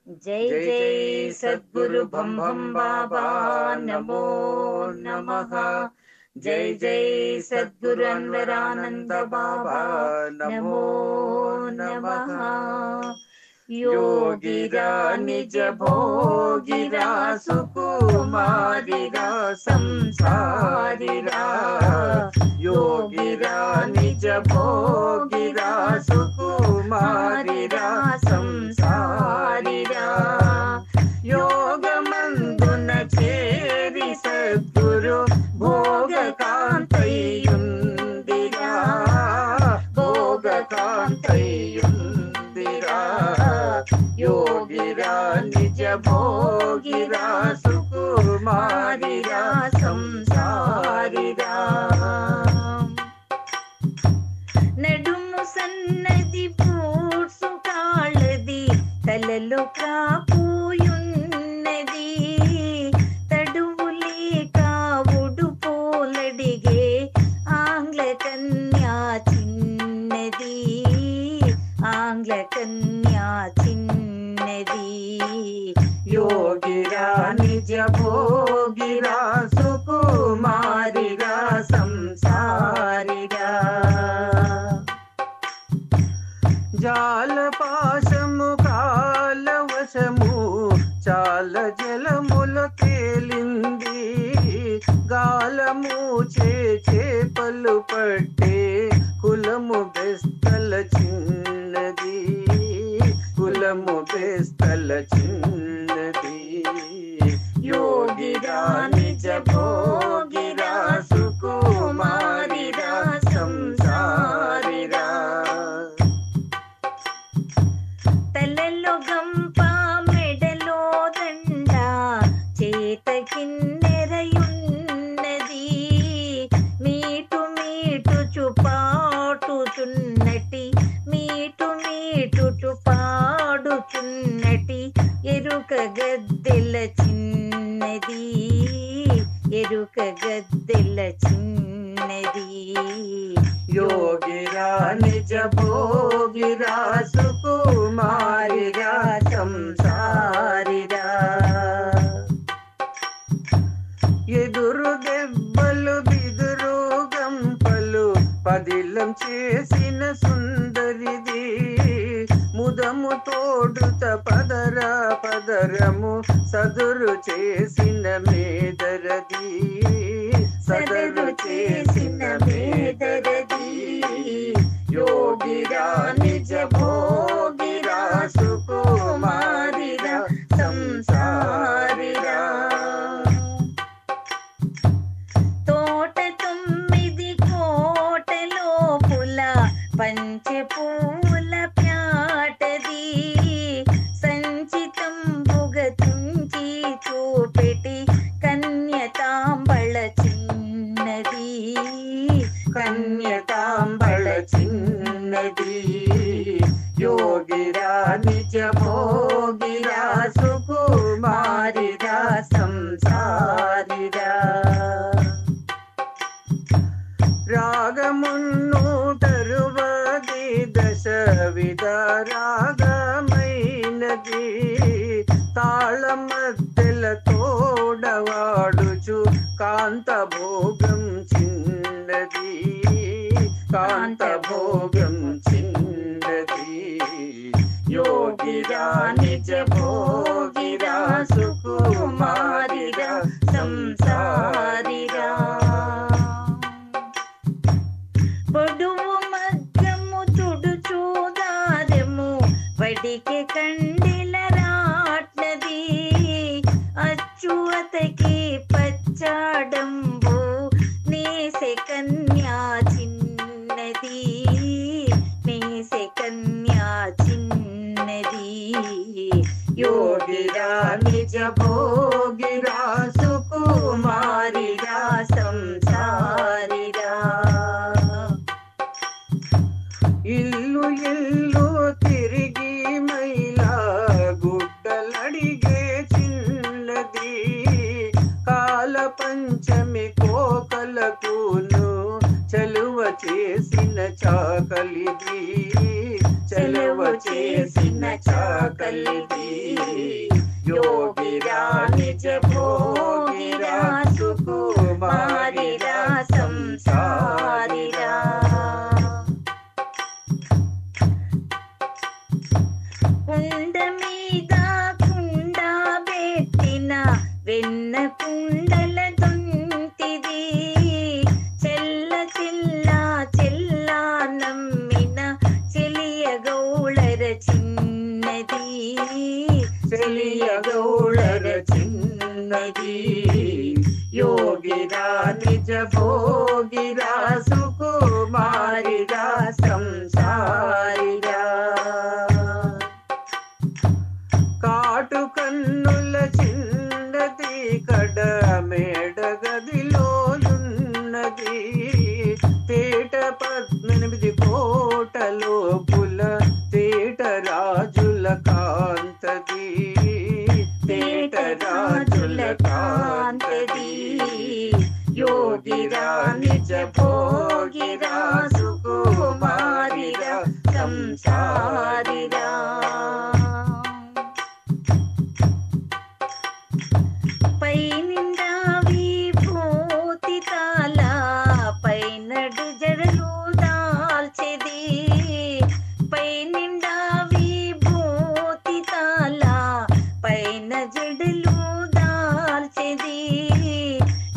जय जय सद्गुरु बम बम बाबा नमो नमः। जय जय सद्गुरु अन्वरानंद बाबा नमो नमः। योगिरा निज भोगिरा सुकुमारिरा संसारिरा। योगिरा निज भोगिरा सुकुमारिरा संसारिरा। योगमंदुन चेरि सद्गुरु भोगकांतयुंदिरा। भोगकांतयुंदिरा। योगिरा निज भोगिरा सुकुमारिरा संसारिरा। नडुमु सन्नदि पूर्सु काळदि तललो प्रापूयुन्नदि। तडुवुलेक उडुपोलडिगे आंग्ल कन्या चिन्नदि। आंग्ल कन्या चिन्नदि। योगिरा निज भोगिरा सुकुमारिरा संसारिरा। जाल पाशमु काल वशमु चाल जलमुल तేలింది। గాలము చేపలు పట్టే కులము బెస్తల చిన్నది। కులము బెస్తల చిన్నది। योगिरा निज भोगिरा सुकुमारिरा संसारिरा। तలలో గంప మెడలో దండ చేతకిన్నెరయున్నది। మీటు మీటు చుపాటుచున్నటి మీటు మీటు చుపాడుచున్నటి ఎరుక గద్దెల చిన్నది। ఎరుక గద్దెల చిన్నది। योगिरा निज भोगिरा सुकुमारिरा संसारिरा। ఎదురు దెబ్బలు బిదురు గంపలు పదిలం చేసిన సుందరిది। ముదము తోడుత పదర పదరము సదురు చేసిన మేదరది। సదరు చేసిన మేదరది। योगिरा निज भोगिरा सुकुमारिरा संसारिरा। తోట తొమ్మిది కోటలోపుల పంచపూల ప్యాటది। సంచితంబుగ తుంచి చూపెటి కన్యతాంబళ చిన్నది। కన్యతాంబళ చిన్నది। योगिरा निज भोगिरा सुकुमारिरा संसारिरा। రాగమున్నూటరువది దశ విధ రాగమైనది। తాళ మద్దెల తోడవాడుచు కాంత భోగం చిన్నది। కాంత భోగం చిన్నది। योगिरा निज भोगिरा सुकुमारिरा संसारिरा। పొడువు మగ్గము తుడుచూదారము వడికి కండిల రాట్నది। అచ్చువతకి పచ్చాడంబు నేసె కన్యా చిన్నది। నేసె కన్యా చిన్నది। योगिरा निज भोगिरा सुकुमारिरा संसारिरा। ఇల్లు ఇల్లు తిరిగి మైలా గుడ్డలడిగే చిన్నది। కాల పంచమి కోకలకును చలువ చేసిన చాకలిది। చలువ తనువు చేసిన చాకలిది యోగిరా నిజ భోగిరా సుకుమారిరా సంసారిరా. కుండ మీద కుండ పెట్టిన వెన్న కుండల దొంతిది చెల్ల చెల్ల చెల్ల నమ్మిన చెలియ గౌళర చిన్నది చెలియ గౌళర చిన్నది యోగిరా నిజ భోగిరా సుకుమారిరా సంసారిరా. కాటు కన్నుల చిన్నది కడ మేడ గదిలోనున్నది తేట 18 కోటలో పుల తేట రాజుల కాంతది తేట రాజుల కాంతది యోగిరా నిజ భోగిరా సుకుమారిరా సంసారిరా. పై నిండా విభూతి తాల పైనడు జడలు దాల్చెది పై నిండా విభూతి తాల పైన జడలు దాల్చెది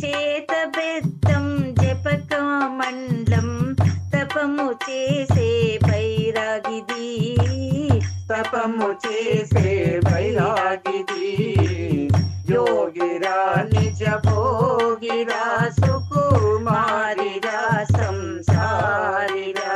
చేత బెత్తం జపక మండలం తపము చేసే బైరాగిది తపము చేసే బైరాగిది యోగిరా నిజ భోగిరా సుకుమారిరా సంసారిరా.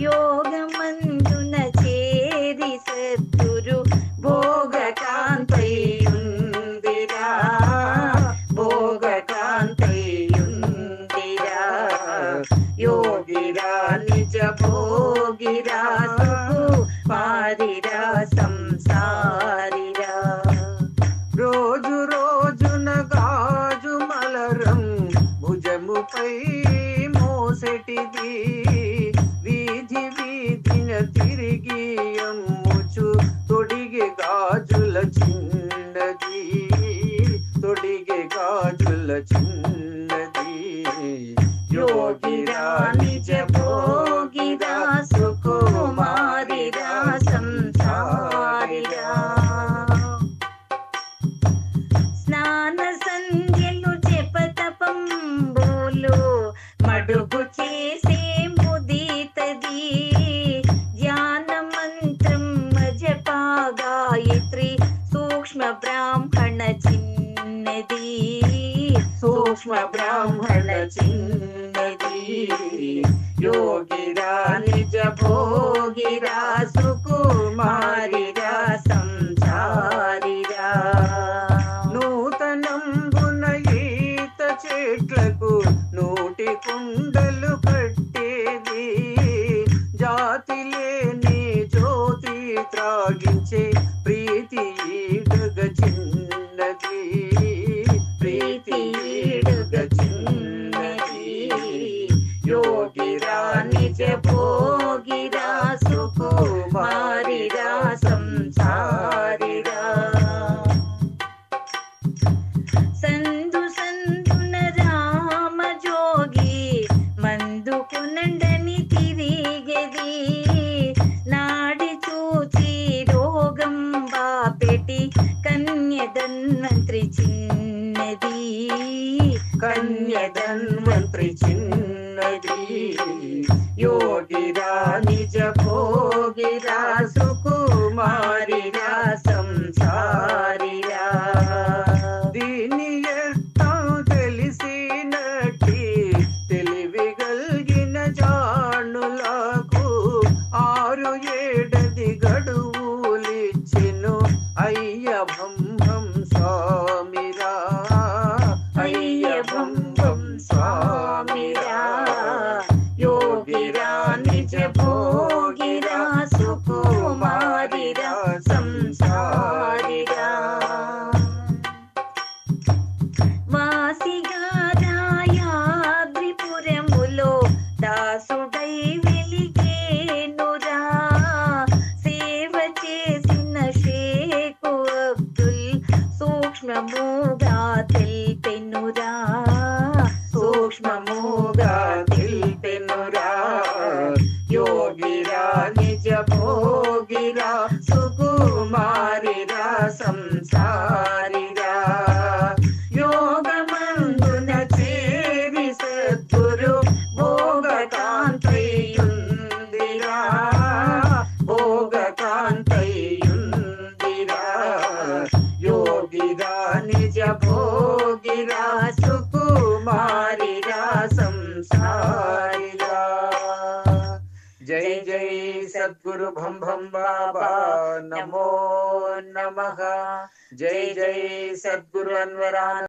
యోగమందున చేరి సద్గురు భోగ కాంతయుందిరా భోగ కాంతయుందిరా యోగిరా నిజ భోగిరా సుకుమారిరా సంసారిరా. రోజు రోజున గాజు మలరం భుజముపై మోసెటిది వీధి వీధిన తిరిగి అమ్ముచు తొడిగే గాజుల చిన్నది తొడిగే గాజుల చిన్నది యోగిరా నిజ భోగిరా సుకుమారిరా సంసారిరా. స్నాన సంధ్యలు జపతపంబులు మడుగు చేసే ముదితది ధ్యాన మంత్రం జపా గాయత్రి సూక్ష్మ బ్రాహ్మణ చిన్నది సూక్ష్మ బ్రాహ్మణ చిన్నది యోగిరా నిజ భోగిరా సుకుమారిరా సంసారిరా. నూతనంబున ఈత చెట్లకు నూటి కుండలు కట్టేది జాతి లేని జ్యోతి త్రాగించే ప్రీతి ఈడుగ చిన్నది ప్రీతి ఈడుగ చిన్నది యోగిరా నిజ భోగిరా సుకుమారిరా సంసారిరా. సందు సందున రామ జోగి మందుకునండని తిరిగెది నాడి చూచి రోగం బాపెటి కన్యధన్వంత్రి చిన్నది కన్యధన్వంత్రి చిన్నది యోగిరా నిజ భోగిరా సుకుమారిరా సంసారిరా. దీని ఎట్టం తెలిసినట్టి తెలివి గల్గిన జానులకు 6-7 గడువులిచ్చెను అయ్య భంభం స్వామిరా అయ్య భంభం స్వామిరా. యోగిరా నిజ భోగిరా సుకుమారిరా సంసారిరా. వాసిగారాయాద్రిపురములో దాసుడై వెలిగేనురా భం భం బాబా నమో నమః. జై జై సద్గురు అన్వరానంద